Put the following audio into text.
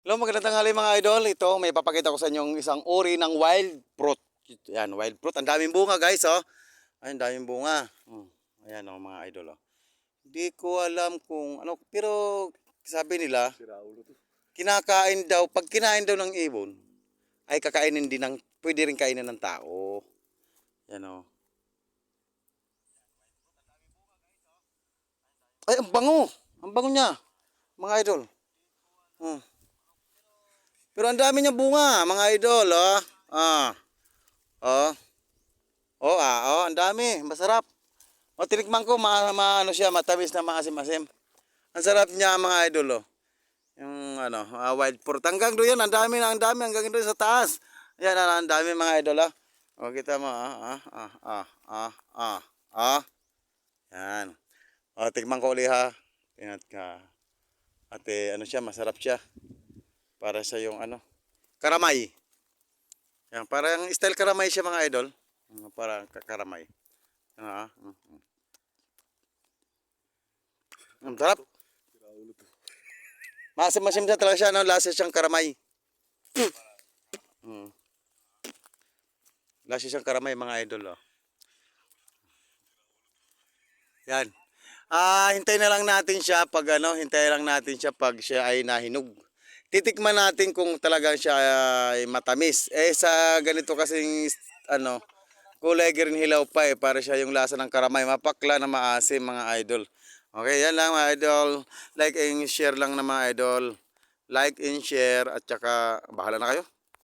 Hello, magandang tanghali mga idol. Ito, may papakita ko sa inyo isang uri ng wild fruit. Yan, wild fruit. Ang daming bunga, guys, oh. Ay, ang daming bunga. Ayan, oh, mga idol, oh. Hindi ko alam kung ano, pero sabi nila, kinakain daw, pag kinain daw ng ibon, ay kakainin din ng, pwede rin kainin ng tao. Yan, oh. Ay, ang bango. Ang bango niya, mga idol. Hmm. Pero ang dami niya bunga, mga idol, oh. Ah, oh. Ang dami, masarap. O, tinikman ko, ano siya, matamis na maasim-asim. Ang sarap niya, mga idol, oh. Yung, ano, wild fruit. Hanggang doon yan, ang dami, hanggang doon sa taas. Yan, ang dami, mga idol, ah. O, kita mo, ah. Yan. O, tikman ko uli, ha. Tingnan ka. At, ano siya, masarap siya. Para sa yung, ano, karamay. Yan, parang style karamay siya, mga idol. Parang karamay. Ang sarap. Masim-masim siya talaga siya, no? Lasa siyang karamay. Mm. Lasa siyang karamay, mga idol, oh. Yan. Hintayin na lang natin siya pag ano, hintayin lang natin siya pag siya ay nahinog. Titikman natin kung talagang siya ay matamis. Eh sa ganito kasing ano, kulay green hilaw pa para siya yung lasa ng karamay, mapakla na maasim, mga idol. Okay, yan lang, mga idol. Like and share lang na, mga idol. Like and share at saka bahala na kayo.